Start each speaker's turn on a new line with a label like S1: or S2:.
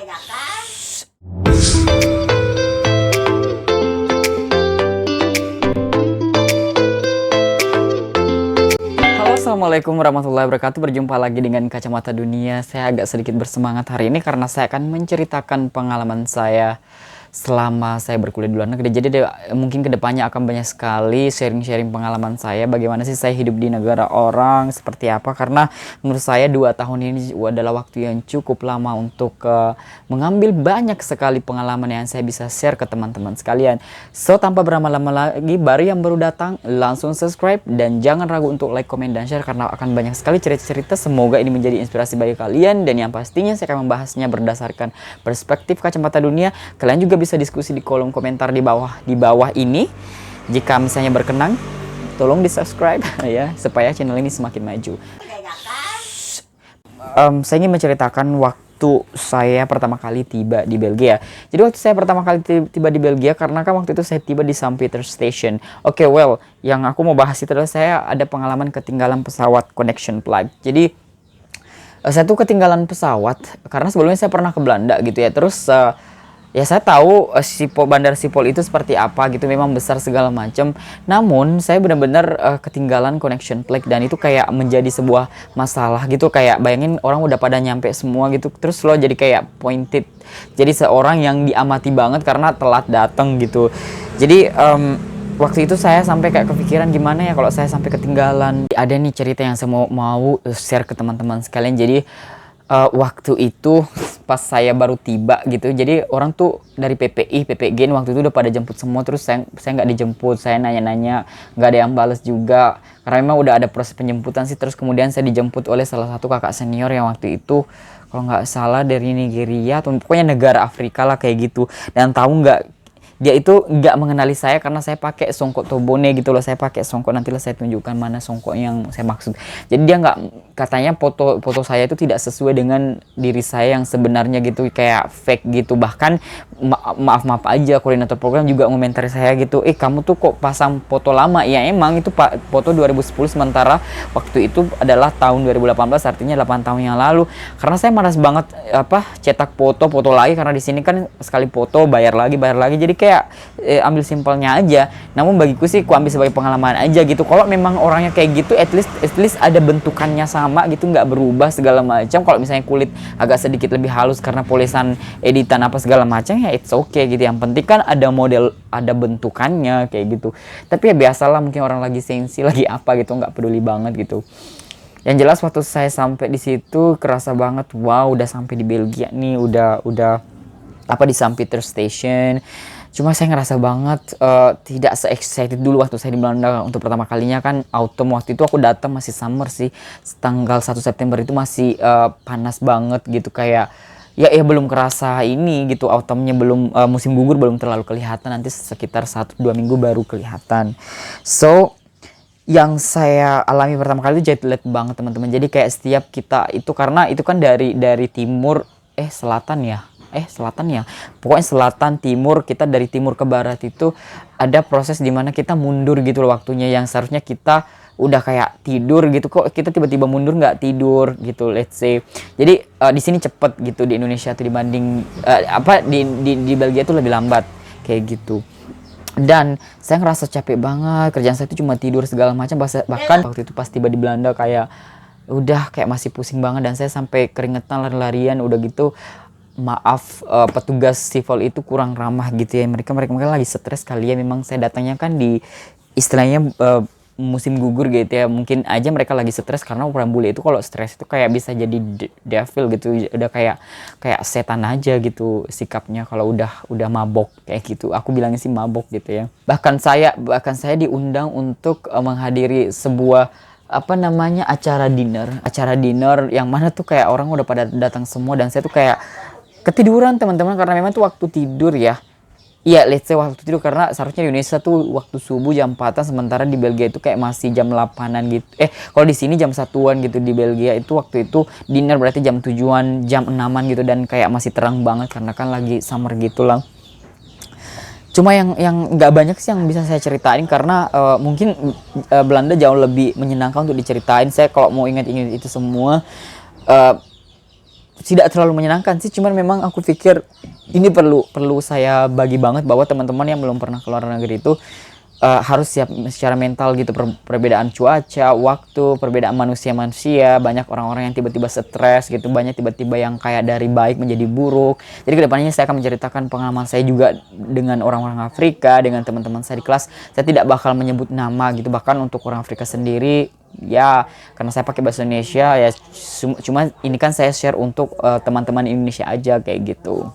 S1: Tega kan?
S2: Halo, assalamualaikum warahmatullahi wabarakatuh. Berjumpa lagi dengan Kacamata Dunia. Saya agak sedikit bersemangat hari ini karena saya akan menceritakan pengalaman saya selama saya berkuliah di luar negeri. Jadi mungkin kedepannya akan banyak sekali sharing-sharing pengalaman saya. Bagaimana sih saya hidup di negara orang, seperti apa. Karena menurut saya 2 tahun ini adalah waktu yang cukup lama untuk mengambil banyak sekali pengalaman yang saya bisa share ke teman-teman sekalian. So, tanpa berlama-lama lagi, baru yang baru datang, langsung subscribe. Dan jangan ragu untuk like, komen, dan share karena akan banyak sekali cerita-cerita. Semoga ini menjadi inspirasi bagi kalian. Dan yang pastinya saya akan membahasnya berdasarkan perspektif Kacamata Dunia. Kalian juga bisa diskusi di kolom komentar di bawah ini. Jika misalnya berkenan, tolong di subscribe ya supaya channel ini semakin maju.
S1: Tega kan?
S2: Saya ingin menceritakan waktu saya pertama kali tiba di Belgia. Jadi waktu saya pertama kali tiba di Belgia, karena kan waktu itu saya tiba di St. Peter Station. Oke, yang aku mau bahas itu adalah saya ada pengalaman ketinggalan pesawat connection flight. Jadi saya tuh ketinggalan pesawat karena sebelumnya saya pernah ke Belanda gitu ya. Terus ya saya tahu Bandar Schiphol itu seperti apa gitu, memang besar segala macam. Namun saya benar-benar ketinggalan connection flight dan itu kayak menjadi sebuah masalah gitu. Kayak bayangin orang udah pada nyampe semua gitu, terus lo jadi kayak pointed. Jadi seorang yang diamati banget karena telat datang gitu. Jadi waktu itu saya sampai kayak kepikiran gimana ya kalau saya sampai ketinggalan. Ada nih cerita yang saya mau share ke teman-teman sekalian. Jadi waktu itu pas saya baru tiba gitu, jadi orang tuh dari PPI, PPGN waktu itu udah pada jemput semua. Terus saya nggak dijemput, saya nanya-nanya nggak ada yang balas juga karena memang udah ada proses penjemputan sih. Terus kemudian saya dijemput oleh salah satu kakak senior yang waktu itu kalau nggak salah dari Nigeria atau pokoknya negara Afrika lah kayak gitu. Dan tahu nggak, dia itu nggak mengenali saya karena saya pakai songkok tobone gitu loh. Saya pakai songkok, nantilah saya tunjukkan mana songkok yang saya maksud. Jadi dia nggak, katanya foto saya itu tidak sesuai dengan diri saya yang sebenarnya gitu, kayak fake gitu. Bahkan maaf aja, koordinator program juga komentari saya gitu, kamu tuh kok pasang foto lama. Ya emang itu foto 2010, sementara waktu itu adalah tahun 2018, artinya 8 tahun yang lalu. Karena saya malas banget cetak foto lagi, karena di sini kan sekali foto bayar lagi. Jadi kayak ambil simpelnya aja. Namun bagiku sih ku ambil sebagai pengalaman aja gitu. Kalau memang orangnya kayak gitu, at least ada bentukannya sama gitu, nggak berubah segala macam. Kalau misalnya kulit agak sedikit lebih halus karena polesan editan apa segala macam, ya it's okay gitu. Yang penting kan ada model, ada bentukannya kayak gitu. Tapi ya biasalah, mungkin orang lagi sensi lagi apa gitu, nggak peduli banget gitu. Yang jelas waktu saya sampai di situ kerasa banget, wow, udah sampai di Belgia nih, udah di St. Peter Station. Cuma saya ngerasa banget tidak se-excited dulu waktu saya di Belanda untuk pertama kalinya. Kan autumn, waktu itu aku datang masih summer sih. Tanggal 1 September itu masih panas banget gitu, kayak ya belum kerasa ini gitu, autumnnya belum, musim gugur belum terlalu kelihatan, nanti sekitar 1-2 minggu baru kelihatan. So, yang saya alami pertama kali itu jet lag banget teman-teman. Jadi kayak setiap kita itu, karena itu kan dari timur selatan ya, pokoknya selatan timur, kita dari timur ke barat itu ada proses dimana kita mundur gitu loh waktunya, yang seharusnya kita udah kayak tidur gitu, kok kita tiba-tiba mundur nggak tidur gitu, let's say. Jadi di sini cepet gitu, di Indonesia tuh dibanding di Belgia tuh lebih lambat kayak gitu. Dan saya ngerasa capek banget, kerjaan saya itu cuma tidur segala macam. Bahkan waktu itu pas tiba di Belanda kayak udah kayak masih pusing banget, dan saya sampai keringetan, lari-larian. Udah gitu, maaf, petugas Schiphol itu kurang ramah gitu ya. Mereka lagi stres kali ya. Memang saya datangnya kan di istilahnya musim gugur gitu ya. Mungkin aja mereka lagi stres, karena orang bule itu kalau stres itu kayak bisa jadi devil gitu. Udah kayak setan aja gitu sikapnya kalau udah mabok kayak gitu. Aku bilangnya sih mabok gitu ya. Bahkan saya diundang untuk menghadiri sebuah acara dinner yang mana tuh kayak orang udah pada datang semua, dan saya tuh kayak ketiduran teman-teman, karena memang tuh waktu tidur ya. Iya, let's say waktu tidur, karena seharusnya di Indonesia tuh waktu subuh jam 4-an, sementara di Belgia itu kayak masih jam 8-an gitu. Kalau di sini jam 1-an gitu, di Belgia itu waktu itu dinner berarti jam 7-an, jam 6-an gitu, dan kayak masih terang banget karena kan lagi summer gitu lah. Cuma yang nggak banyak sih yang bisa saya ceritain, karena mungkin Belanda jauh lebih menyenangkan untuk diceritain. Saya kalau mau ingat itu semua, tidak terlalu menyenangkan sih, cuman memang aku pikir ini perlu saya bagi banget bahwa teman-teman yang belum pernah keluar negeri itu harus siap secara mental gitu. Perbedaan cuaca, waktu, perbedaan manusia, banyak orang-orang yang tiba-tiba stres gitu, banyak tiba-tiba yang kayak dari baik menjadi buruk. Jadi kedepannya saya akan menceritakan pengalaman saya juga dengan orang-orang Afrika, dengan teman-teman saya di kelas. Saya tidak bakal menyebut nama gitu, bahkan untuk orang Afrika sendiri ya karena saya pakai bahasa Indonesia ya, cuma ini kan saya share untuk teman-teman Indonesia aja kayak gitu.